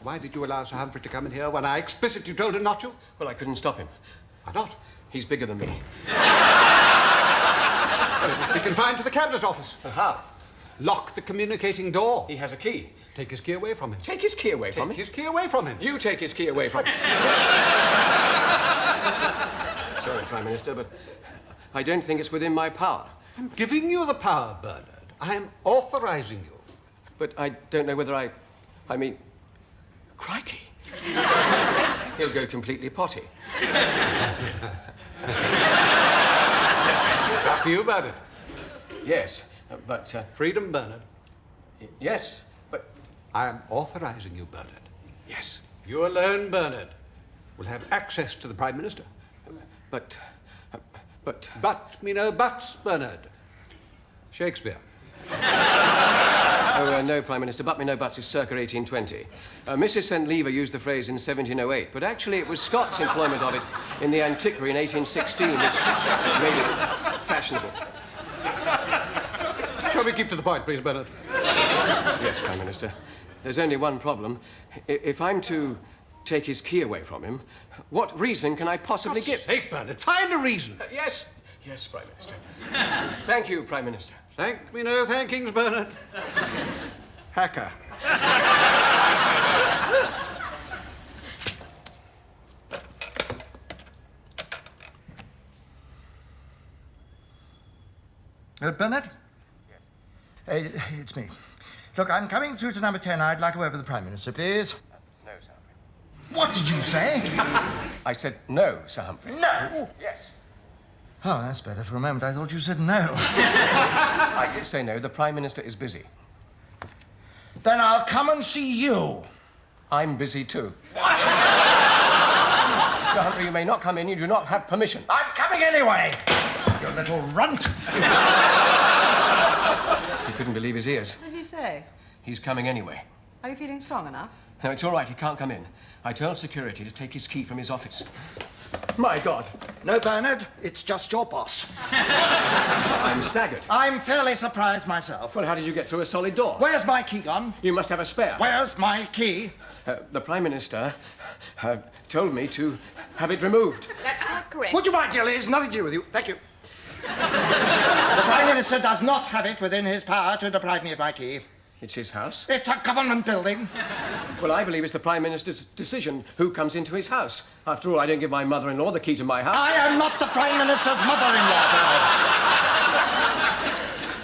Why did you allow Sir Humphrey to come in here when I explicitly told him not to? Well, I couldn't stop him. Why not? He's bigger than me. Well, it must be confined to the Cabinet Office. How? Lock the communicating door. He has a key. Take his key away from him. Take his key away from him? Take his key away from him. You take his key away from him. Sorry, Prime Minister, but I don't think it's within my power. I'm giving you the power, Bernard. I am authorizing you. But I don't know whether I mean, crikey. He'll go completely potty. Up for you, Bernard. Yes, but... Freedom, Bernard. Yes, but... I am authorizing you, Bernard. Yes. You alone, Bernard, will have access to the Prime Minister. But... But me no buts, Bernard. Shakespeare. No, Prime Minister. But me no buts is circa 1820. Mrs. St. Lever used the phrase in 1708, but actually it was Scott's employment of it in the Antiquary in 1816 which made it fashionable. Shall we keep to the point, please, Bernard? Yes, Prime Minister. There's only one problem. If I'm to take his key away from him, what reason can I possibly give? For God's sake, Bernard, find a reason. Yes, Prime Minister. Thank you, Prime Minister. Thank me no thankings, Bernard. Hacker. Bernard? Yes. It's me. Look, I'm coming through to number 10. I'd like a word with the Prime Minister, please. No, Sir Humphrey. What did you say? I said no, Sir Humphrey. No! Yes. Oh, that's better. For a moment, I thought you said no. I did say no. The Prime Minister is busy. Then I'll come and see you. I'm busy too. What? Sir Humphrey, you may not come in. You do not have permission. I'm coming anyway, you little runt. He couldn't believe his ears. What did he say? He's coming anyway. Are you feeling strong enough? No, it's all right. He can't come in. I told security to take his key from his office. My God. No, Bernard, it's just your boss. I'm staggered. I'm fairly surprised myself. Well, how did you get through a solid door? Where's my key gone? You must have a spare. Where's my key? The Prime Minister told me to have it removed. That's not correct. Would you mind, dear Liz? Nothing to do with you. Thank you. The Prime Minister does not have it within his power to deprive me of my key. It's his house. It's a government building. Well, I believe it's the Prime Minister's decision who comes into his house. After all, I don't give my mother-in-law the key to my house. I am not the Prime Minister's mother-in-law,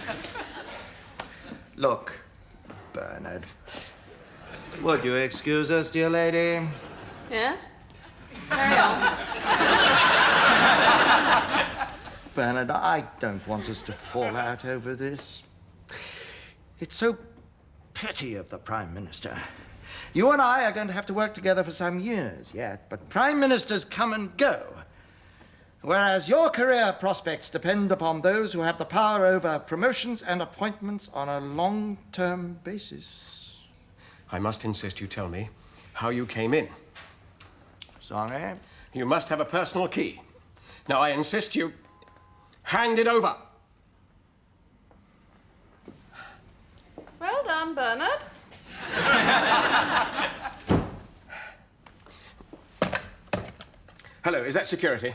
Bernard. Look, Bernard. Would you excuse us, dear lady? Yes? Carry on. Bernard, I don't want us to fall out over this. It's so petty of the Prime Minister. You and I are going to have to work together for some years yet, but Prime Ministers come and go. Whereas your career prospects depend upon those who have the power over promotions and appointments on a long-term basis. I must insist you tell me how you came in. Sorry? You must have a personal key. Now, I insist you hand it over. Well done, Bernard. Hello, is that security?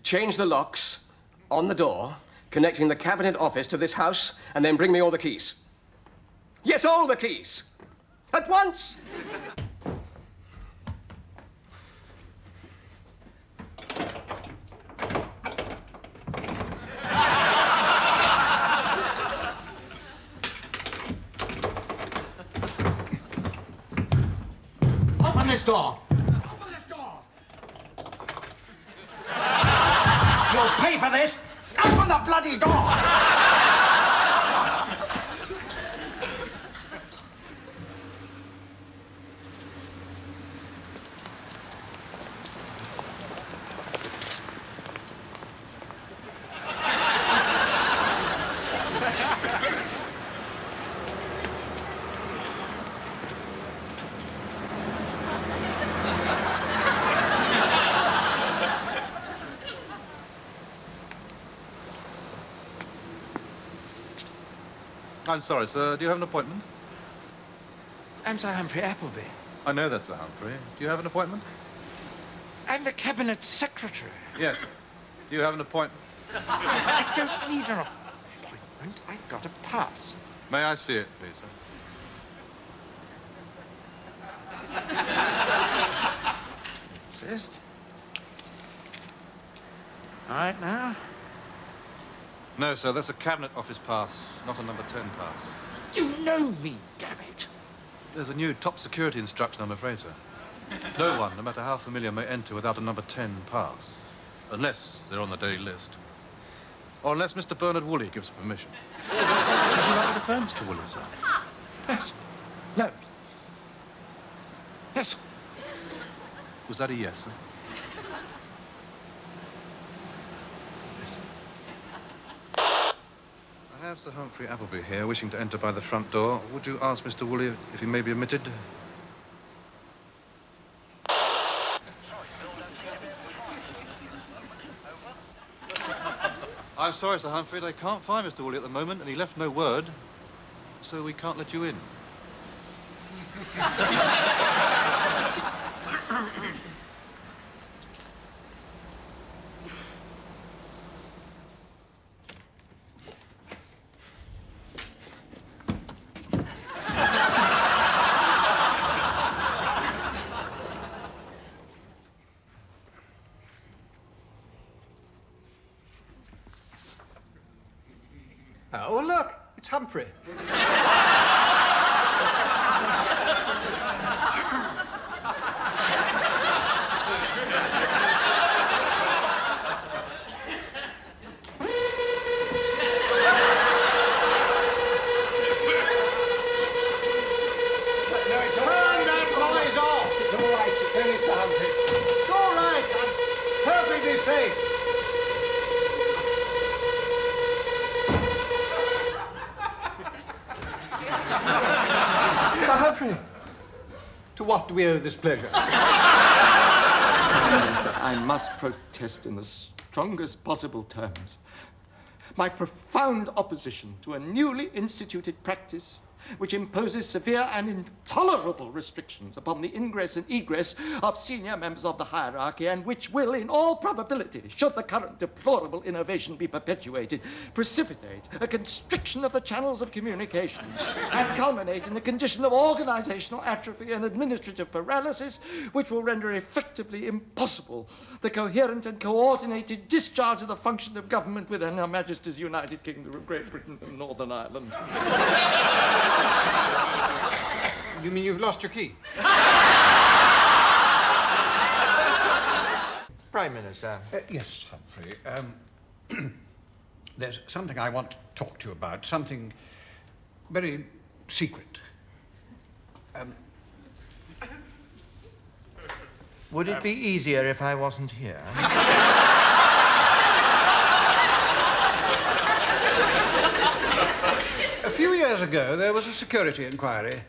Change the locks on the door connecting the Cabinet Office to this house, and then bring me all the keys. Yes, all the keys. At once! Open this door! Open this door! You'll pay for this! Open the bloody door! I'm sorry, sir. Do you have an appointment? I'm Sir Humphrey Appleby. I know that's Sir Humphrey. Do you have an appointment? I'm the cabinet secretary. Yes. Do you have an appointment? I don't need an appointment. I've got a pass. May I see it, please, sir? Insist. All right, now. No, sir, that's a Cabinet Office pass, not a number 10 pass. You know me, damn it. There's a new top security instruction, I'm afraid, sir. No one, no matter how familiar, may enter without a number 10 pass. Unless they're on the daily list. Or unless Mr. Bernard Woolley gives permission. Would you like me to phone Mr. Woolley, sir? Yes. No. Yes. Was that a yes, sir? I have Sir Humphrey Appleby here, wishing to enter by the front door. Would you ask Mr. Woolley if he may be admitted? I'm sorry, Sir Humphrey, they can't find Mr. Woolley at the moment, and he left no word, so we can't let you in. Oh, look, it's Humphrey. Humphrey, to what do we owe this pleasure? Minister, I must protest in the strongest possible terms. My profound opposition to a newly instituted practice which imposes severe and intolerable restrictions upon the ingress and egress of senior members of the hierarchy, and which will, in all probability, should the current deplorable innovation be perpetuated, precipitate a constriction of the channels of communication and culminate in a condition of organizational atrophy and administrative paralysis which will render effectively impossible the coherent and coordinated discharge of the function of government within Her Majesty's United Kingdom of Great Britain and Northern Ireland. You mean you've lost your key? Prime Minister. Yes, Humphrey. There's something I want to talk to you about, something very secret. Would it be easier if I wasn't here? A few years ago, there was a security inquiry.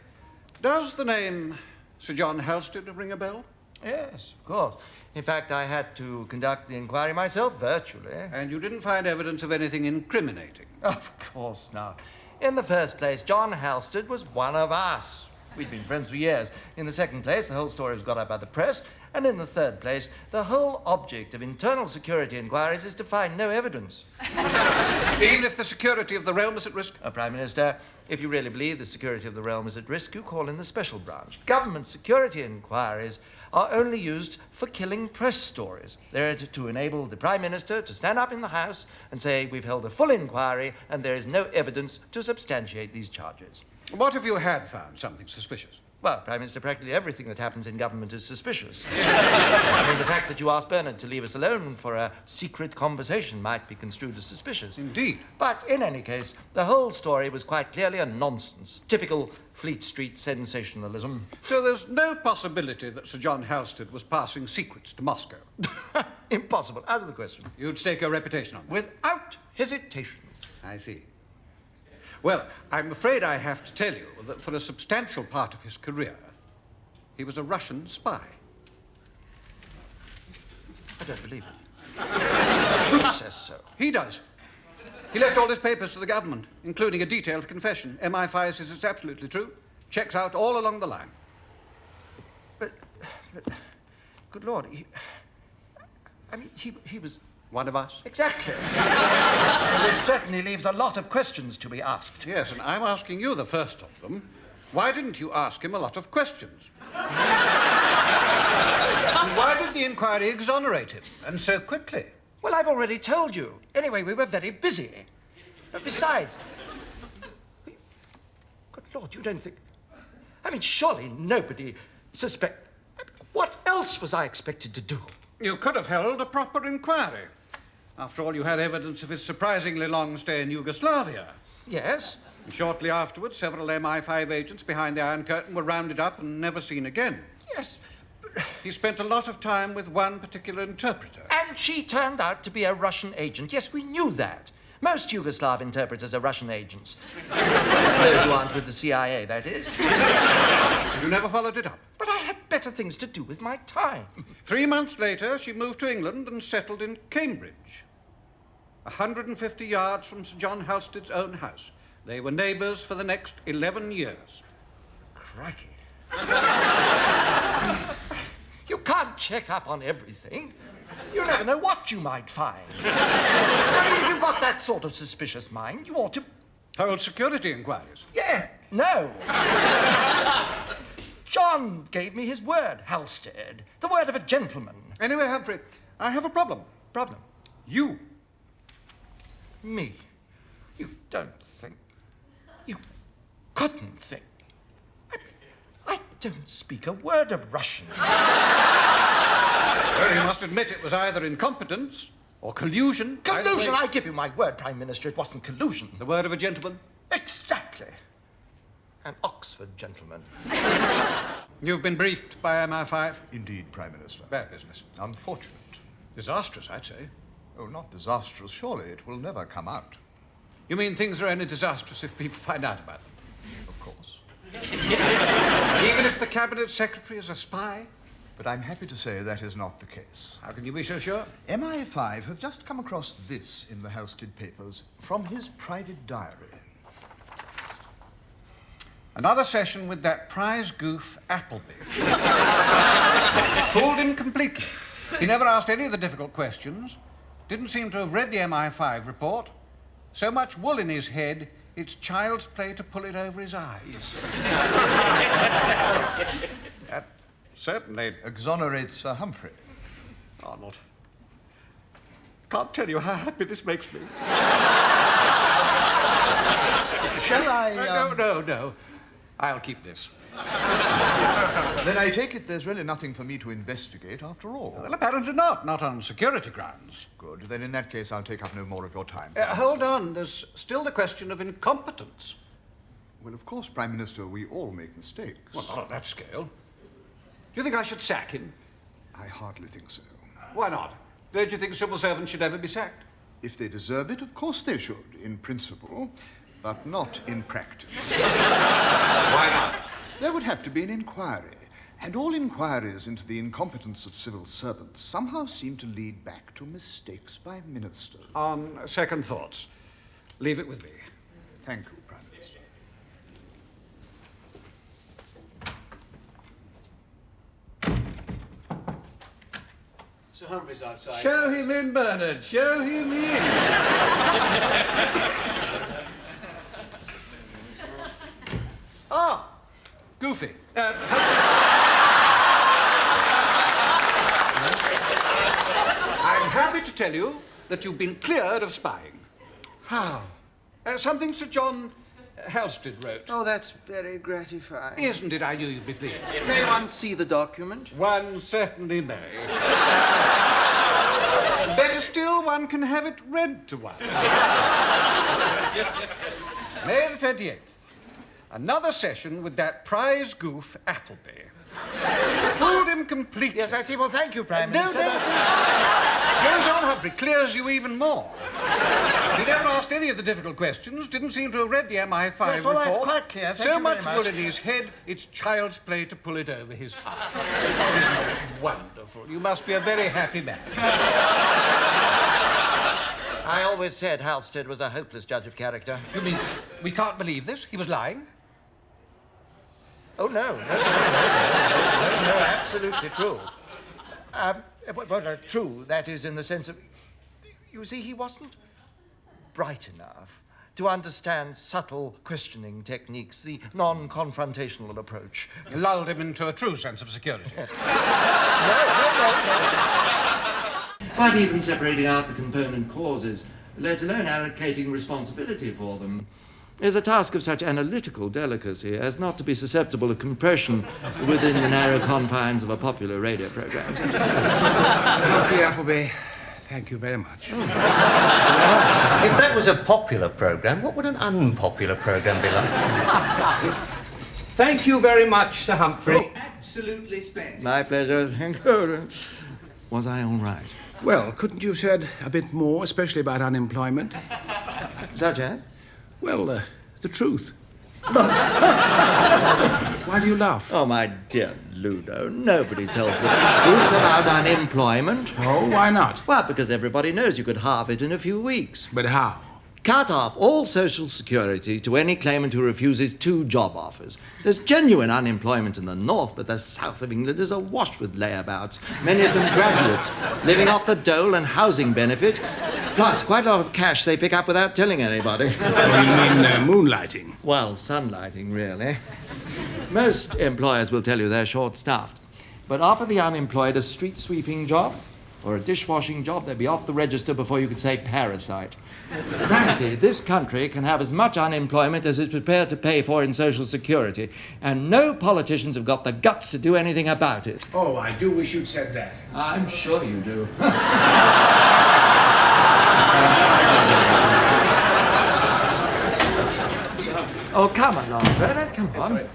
Does the name Sir John Halstead ring a bell? Yes, of course. In fact, I had to conduct the inquiry myself virtually. And you didn't find evidence of anything incriminating? Of course not. In the first place, John Halstead was one of us. We'd been friends for years. In the second place, the whole story was got out by the press. And in the third place, the whole object of internal security inquiries is to find no evidence. Even if the security of the realm is at risk? Prime Minister, if you really believe the security of the realm is at risk, you call in the special branch. Government security inquiries are only used for killing press stories. They're to enable the Prime Minister to stand up in the House and say, we've held a full inquiry and there is no evidence to substantiate these charges. What if you had found something suspicious? Well, Prime Minister, practically everything that happens in government is suspicious. I mean, the fact that you asked Bernard to leave us alone for a secret conversation might be construed as suspicious. Indeed. But in any case, the whole story was quite clearly a nonsense. Typical Fleet Street sensationalism. So there's no possibility that Sir John Halstead was passing secrets to Moscow? Impossible. Out of the question. You'd stake your reputation on that? Without hesitation. I see. Well, I'm afraid I have to tell you that for a substantial part of his career, he was a Russian spy. I don't believe it. Who says so? He does. He left all his papers to the government, including a detailed confession. MI5 says it's absolutely true. Checks out all along the line. But good Lord, he was... One of us? Exactly. Well, this certainly leaves a lot of questions to be asked. Yes, and I'm asking you the first of them. Why didn't you ask him a lot of questions? And why did the inquiry exonerate him, and so quickly? Well, I've already told you. Anyway, we were very busy. But besides... Good Lord, you don't think... I mean, surely nobody suspect... What else was I expected to do? You could have held a proper inquiry. After all, you had evidence of his surprisingly long stay in Yugoslavia. Yes? And shortly afterwards, several MI5 agents behind the Iron Curtain were rounded up and never seen again. Yes. He spent a lot of time with one particular interpreter. And she turned out to be a Russian agent. Yes, we knew that. Most Yugoslav interpreters are Russian agents. Those who aren't with the CIA, that is. You never followed it up. But I had better things to do with my time. 3 months later, she moved to England and settled in Cambridge, 150 yards from Sir John Halstead's own house. They were neighbours for the next 11 years. Crikey. You can't check up on everything. You never know what you might find. I mean, if you've got that sort of suspicious mind, you ought to... Hold security inquiries. Yeah, no. John gave me his word, Halstead. The word of a gentleman. Anyway, Humphrey, I have a problem. Problem? You. Me? You don't think... You couldn't think... I don't speak a word of Russian. Well, you must admit it was either incompetence or collusion. Collusion! I give you my word, Prime Minister, it wasn't collusion. The word of a gentleman? Exactly. An Oxford gentleman. You've been briefed by MI5? Indeed, Prime Minister. Bad business. Unfortunate. Disastrous, I'd say. Oh, not disastrous. Surely it will never come out. You mean things are only disastrous if people find out about them? Of course. Even if the Cabinet Secretary is a spy? But I'm happy to say that is not the case. How can you be so sure? MI5 have just come across this in the Halstead papers from his private diary. Another session with that prize goof, Appleby. Fooled him completely. He never asked any of the difficult questions. Didn't seem to have read the MI5 report. So much wool in his head, it's child's play to pull it over his eyes. That certainly... Exonerates Sir Humphrey. Arnold. Can't tell you how happy this makes me. Shall I... No. I'll keep this. Then I take it there's really nothing for me to investigate after all. Well, apparently not on security grounds. Good. Then in that case, I'll take up no more of your time. Hold on. There's still the question of incompetence. Well, of course, Prime Minister, we all make mistakes. Well, not on that scale. Do you think I should sack him? I hardly think so. Why not? Don't you think civil servants should ever be sacked? If they deserve it, of course they should, in principle, but not in practice. Why not? There would have to be an inquiry, and all inquiries into the incompetence of civil servants somehow seem to lead back to mistakes by ministers. On second thoughts, leave it with me. Thank you, Prime Minister. Sir Humphrey's outside. Show him in, Bernard. Show him in. Ah, Goofy. I'm happy to tell you that you've been cleared of spying. How? Something Sir John Halstead wrote. Oh, that's very gratifying. Isn't it? I knew you'd be pleased. May one see the document? One certainly may. Better still, one can have it read to one. May the 28th. Another session with that prize goof, Appleby. Fooled him completely. Yes, I see. Well, thank you, Prime No. Minister. Goes on, Humphrey. Clears you even more. He never asked any of the difficult questions. Didn't seem to have read the MI5 Yes, well, that's report. quite clear. Thank so you very much much. wool in his head, it's child's play to pull it over his eyes. Isn't it wonderful? You must be a very happy man. I always said Halstead was a hopeless judge of character. You mean we can't believe this? He was lying? Oh, no, absolutely true. True, that is in the sense of... You see, he wasn't bright enough to understand subtle questioning techniques, the non-confrontational approach. Lulled him into a true sense of security. No. But even separating out the component causes, let alone allocating responsibility for them, is a task of such analytical delicacy as not to be susceptible of compression within the narrow confines of a popular radio program. Humphrey Appleby, thank you very much. If that was a popular programme, what would an unpopular programme be like? Thank you very much, Sir Humphrey. Absolutely splendid. My pleasure, thank you. Was I all right? Well, couldn't you have said a bit more, especially about unemployment? Such as? Well, the truth. Why do you laugh? Oh, my dear Ludo, nobody tells the truth about unemployment. Oh, why not? Well, because everybody knows you could halve it in a few weeks. But how? Cut off all social security to any claimant who refuses 2 job offers. There's genuine unemployment in the north, but the south of England is awash with layabouts, many of them graduates, living off the dole and housing benefit, plus quite a lot of cash they pick up without telling anybody. Oh, you mean moonlighting? Well, sunlighting, really. Most employers will tell you they're short-staffed, but offer the unemployed a street-sweeping job or a dishwashing job, they'd be off the register before you could say parasite. Frankly, this country can have as much unemployment as it's prepared to pay for in Social Security, and no politicians have got the guts to do anything about it. Oh, I do wish you'd said that. I'm sure you do. Oh, come along, Bernard, come on. Sorry.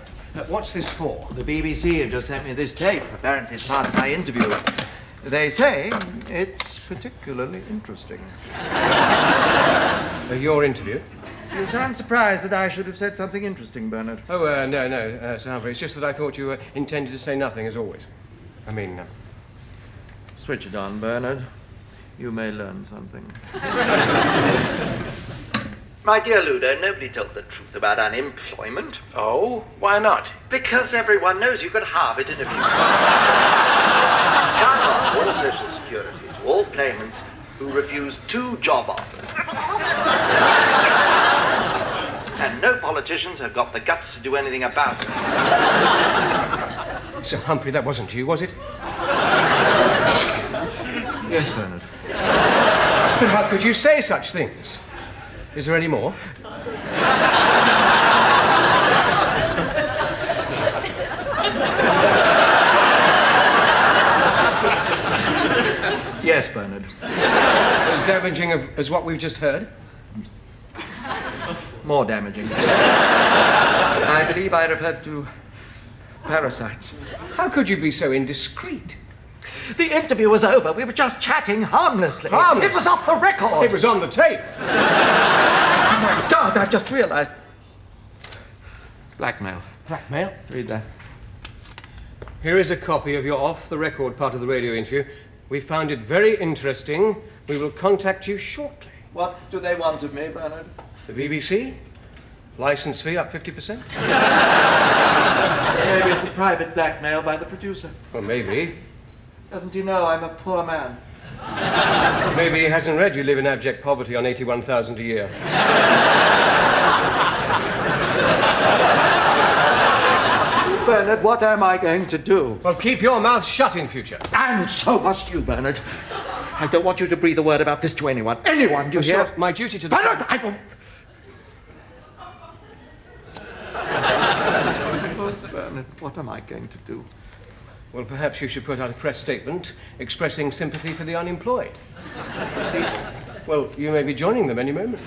What's this for? The BBC have just sent me this tape. Apparently it's part of my interview. They say it's particularly interesting. Your interview? You sound surprised that I should have said something interesting, Bernard. Oh, no, Sir Humphrey. It's just that I thought you intended to say nothing, as always. I mean... Switch it on, Bernard. You may learn something. My dear Ludo, nobody tells the truth about unemployment. Oh? Why not? Because everyone knows you could halve it in a few months. Cut off all Social Security to all claimants who refuse 2 job offers. And no politicians have got the guts to do anything about it. Sir Humphrey, that wasn't you, was it? Yes, Bernard. But how could you say such things? Is there any more? Yes, Bernard. As damaging as what we've just heard? More damaging. I believe I referred to parasites. How could you be so indiscreet? The interview was over. We were just chatting harmlessly. Harmless? It was off the record. It was on the tape. Oh, my God, I've just realized. Blackmail. Blackmail? Read that. Here is a copy of your off-the-record part of the radio interview. We found it very interesting. We will contact you shortly. What do they want of me, Bernard? The BBC? License fee up 50%? Maybe it's a private blackmail by the producer. Well, maybe. Doesn't he know I'm a poor man? Maybe he hasn't read you live in abject poverty on 81,000 a year. Bernard, what am I going to do? Well, keep your mouth shut in future. And so must you, Bernard. I don't want you to breathe a word about this to anyone. Anyone, do you hear? Sir, my duty to the... Bernard, I will... Oh, Bernard, what am I going to do? Well, perhaps you should put out a press statement expressing sympathy for the unemployed. Well, you may be joining them any moment.